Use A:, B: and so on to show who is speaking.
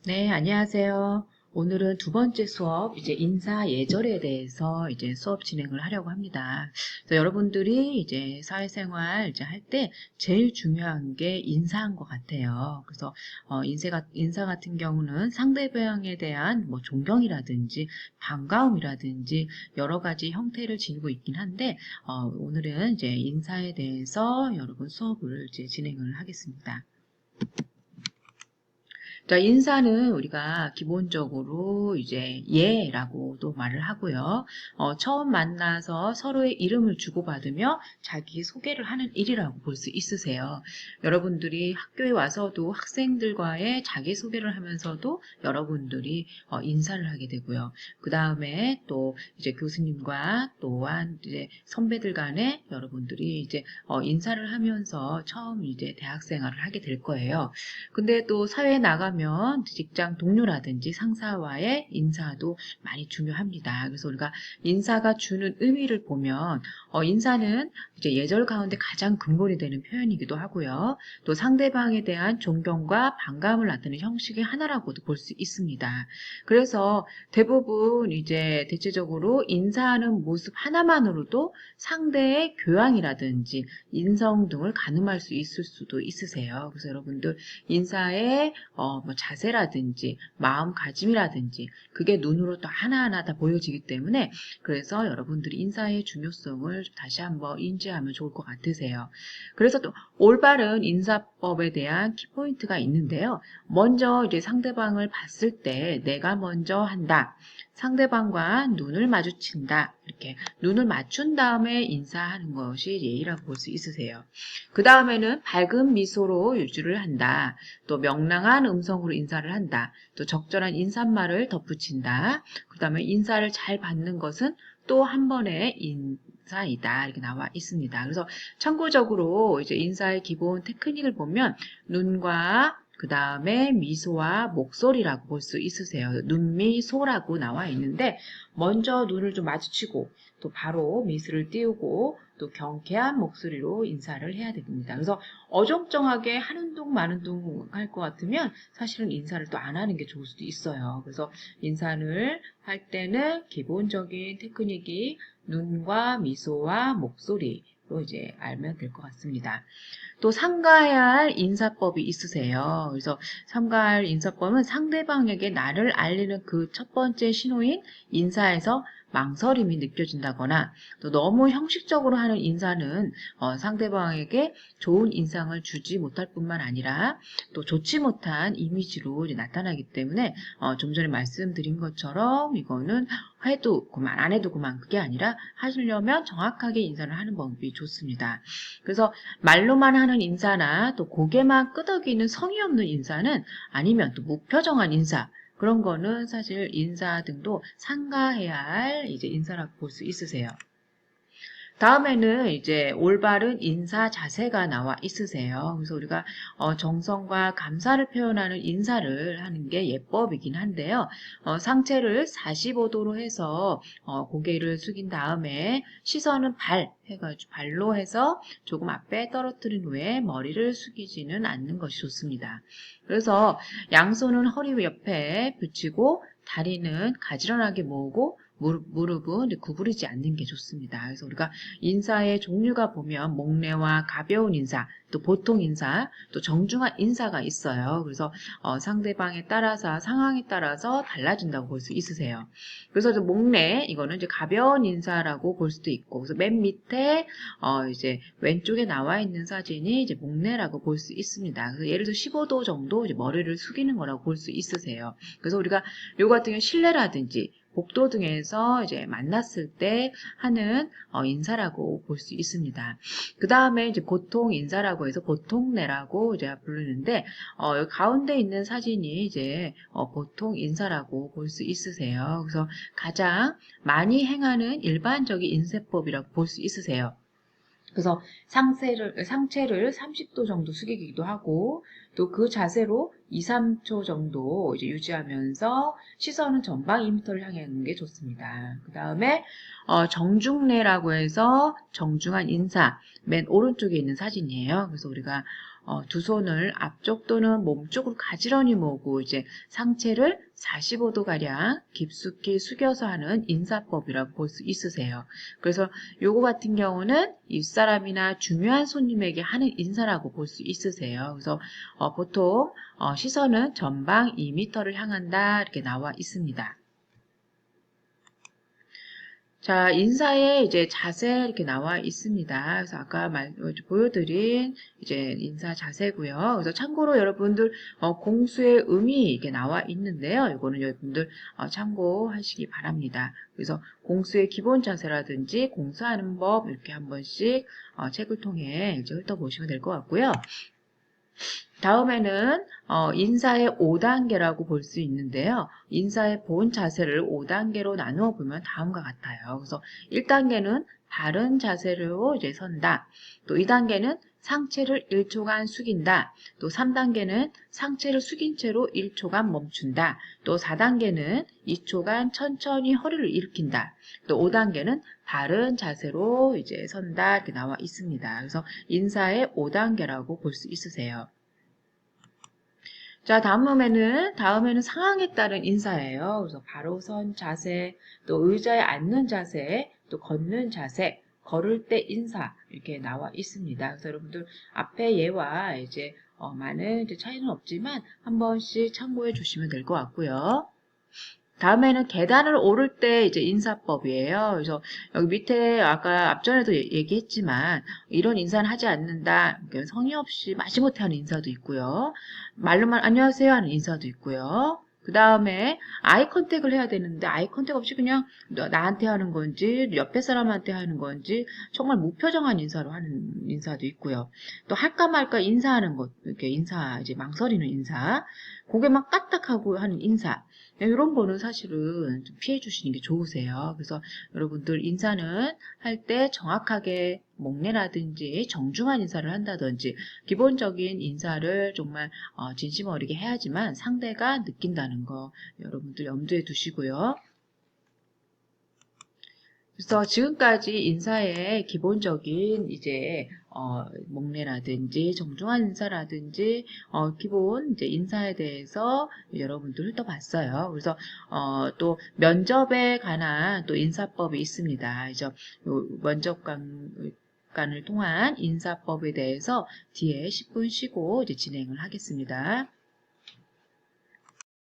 A: 네, 안녕하세요. 오늘은 두 번째 수업, 인사 예절에 대해서 수업 진행을 하려고 합니다. 그래서 여러분들이 사회생활 할 때 제일 중요한 게 인사인 것 같아요. 그래서, 인사 같은 경우는 상대방에 대한 뭐 존경이라든지 반가움이라든지 여러 가지 형태를 지니고 있긴 한데, 오늘은 인사에 대해서 여러분 수업을 진행을 하겠습니다. 자, 인사는 우리가 기본적으로 예라고도 말을 하고요. 처음 만나서 서로의 이름을 주고받으며 자기 소개를 하는 일이라고 볼 수 있으세요. 여러분들이 학교에 와서도 학생들과의 자기소개를 하면서도 여러분들이 인사를 하게 되고요. 그 다음에 또 교수님과 또한 선배들 간에 여러분들이 인사를 하면서 처음 대학 생활을 하게 될 거예요. 근데 또 사회에 나가면 직장 동료라든지 상사와의 인사도 많이 중요합니다. 그래서 우리가 인사가 주는 의미를 보면 인사는 예절 가운데 가장 근본이 되는 표현이기도 하고요. 또 상대방에 대한 존경과 반감을 나타내는 형식의 하나라고도 볼 수 있습니다. 그래서 대부분 대체적으로 인사하는 모습 하나만으로도 상대의 교양이라든지 인성 등을 가늠할 수 있을 수도 있으세요. 그래서 여러분들 인사의 뭐 자세라든지 마음가짐이라든지 그게 눈으로 또 하나하나 다 보여지기 때문에 그래서 여러분들이 인사의 중요성을 다시 한번 인지하면 좋을 것 같으세요. 그래서 또 올바른 인사법에 대한 키포인트가 있는데요. 먼저 상대방을 봤을 때 내가 먼저 한다. 상대방과 눈을 마주친다. 이렇게 눈을 맞춘 다음에 인사하는 것이 예의라고 볼 수 있으세요. 그 다음에는 밝은 미소로 유지를 한다. 또 명랑한 음성으로 인사를 한다. 또 적절한 인사말을 덧붙인다. 그 다음에 인사를 잘 받는 것은 또 한 번의 인사이다. 이렇게 나와 있습니다. 그래서 참고적으로 인사의 기본 테크닉을 보면 눈과 그 다음에 미소와 목소리라고 볼 수 있으세요. 눈미소라고 나와 있는데 먼저 눈을 좀 마주치고 또 바로 미소를 띄우고 또 경쾌한 목소리로 인사를 해야 됩니다. 그래서 어정쩡하게 하는 둥 마는 둥 할 것 같으면 사실은 인사를 또 안 하는 게 좋을 수도 있어요. 그래서 인사를 할 때는 기본적인 테크닉이 눈과 미소와 목소리로 알면 될 것 같습니다. 또 삼가해야 할 인사법이 있으세요. 그래서 삼가해야 할 인사법은 상대방에게 나를 알리는 그 첫 번째 신호인 인사에서 망설임이 느껴진다거나 또 너무 형식적으로 하는 인사는 상대방에게 좋은 인상을 주지 못할 뿐만 아니라 또 좋지 못한 이미지로 나타나기 때문에 좀 전에 말씀드린 것처럼 이거는 해도 그만 안 해도 그만 그게 아니라 하시려면 정확하게 인사를 하는 방법이 좋습니다. 그래서 말로만 하는 인사나 또 고개만 끄덕이는 성의 없는 인사는 아니면 또 무표정한 인사 그런 거는 사실 인사 등도 삼가해야 할 인사라고 볼 수 있으세요. 다음에는 올바른 인사 자세가 나와 있으세요. 그래서 우리가 정성과 감사를 표현하는 인사를 하는 게 예법이긴 한데요. 상체를 45도로 해서 고개를 숙인 다음에 시선은 해가지고 발로 해서 조금 앞에 떨어뜨린 후에 머리를 숙이지는 않는 것이 좋습니다. 그래서 양손은 허리 옆에 붙이고 다리는 가지런하게 모으고 무릎은 구부리지 않는 게 좋습니다. 그래서 우리가 인사의 종류가 보면 목례와 가벼운 인사, 또 보통 인사, 또 정중한 인사가 있어요. 그래서 상대방에 따라서 상황에 따라서 달라진다고 볼 수 있으세요. 그래서 목례 이거는 가벼운 인사라고 볼 수도 있고, 그래서 맨 밑에 왼쪽에 나와 있는 사진이 목례라고 볼 수 있습니다. 그래서 예를 들어 15도 정도 머리를 숙이는 거라고 볼 수 있으세요. 그래서 우리가 요 같은 경우 실내라든지 복도 등에서 만났을 때 하는 인사라고 볼 수 있습니다. 그 다음에 보통 인사라고 해서 보통내라고 부르는데 여기 가운데 있는 사진이 보통 인사라고 볼 수 있으세요. 그래서 가장 많이 행하는 일반적인 인사법이라고 볼 수 있으세요. 그래서 상체를 30도 정도 숙이기도 하고 또 그 자세로 2, 3초 정도 유지하면서 시선은 전방 2m를 향해 있는 게 좋습니다. 그 다음에 정중례라고 해서 정중한 인사 맨 오른쪽에 있는 사진이에요. 그래서 우리가 두 손을 앞쪽 또는 몸쪽으로 가지런히 모으고 이제 상체를 45도 가량 깊숙이 숙여서 하는 인사법이라고 볼 수 있으세요. 그래서 요거 같은 경우는 윗사람이나 중요한 손님에게 하는 인사라고 볼 수 있으세요. 그래서 보통 시선은 전방 2m를 향한다 이렇게 나와 있습니다. 자, 인사에 이제 자세 이렇게 나와 있습니다. 그래서 아까 보여드린 이제 인사 자세고요. 그래서 참고로 여러분들 공수의 의미 이게 나와 있는데요. 이거는 여러분들 참고하시기 바랍니다. 그래서 공수의 기본 자세라든지 공수하는 법 이렇게 한 번씩 책을 통해 이제 훑어보시면 될 것 같고요. 다음에는 인사의 5단계라고 볼 수 있는데요. 인사의 본 자세를 5단계로 나누어 보면 다음과 같아요. 그래서 1단계는 바른 자세로 이제 선다. 또 2단계는 상체를 1초간 숙인다. 또 3단계는 상체를 숙인 채로 1초간 멈춘다. 또 4단계는 2초간 천천히 허리를 일으킨다. 또 5단계는 바른 자세로 이제 선다. 이렇게 나와 있습니다. 그래서 인사의 5단계라고 볼 수 있으세요. 자, 다음에는 상황에 따른 인사예요. 그래서 바로 선 자세, 또 의자에 앉는 자세, 또 걷는 자세, 걸을 때 인사, 이렇게 나와 있습니다. 그래서 여러분들 앞에 얘와 이제 많은 이제 차이는 없지만 한 번씩 참고해 주시면 될 것 같고요. 다음에는 계단을 오를 때 이제 인사법이에요. 그래서 여기 밑에 아까 앞전에도 얘기했지만 이런 인사는 하지 않는다. 그러니까 성의 없이 마지못해 하는 인사도 있고요. 말로만 안녕하세요 하는 인사도 있고요. 그 다음에 아이 컨택을 해야 되는데 아이 컨택 없이 그냥 나한테 하는 건지 옆에 사람한테 하는 건지 정말 무표정한 인사로 하는 인사도 있고요. 또 할까 말까 인사하는 것, 이렇게 인사 이제 망설이는 인사, 고개만 까딱하고 하는 인사. 이런 거는 사실은 좀 피해 주시는 게 좋으세요. 그래서 여러분들 인사는 할 때 정확하게 목례라든지 정중한 인사를 한다든지 기본적인 인사를 정말 진심 어리게 해야지만 상대가 느낀다는 거 여러분들 염두에 두시고요. 그래서 지금까지 인사의 기본적인 이제 목례라든지 정중한 인사라든지 기본 이제 인사에 대해서 여러분들 훑어봤어요. 그래서 또 면접에 관한 또 인사법이 있습니다. 이제 면접관을 통한 인사법에 대해서 뒤에 10분 쉬고 이제 진행을 하겠습니다.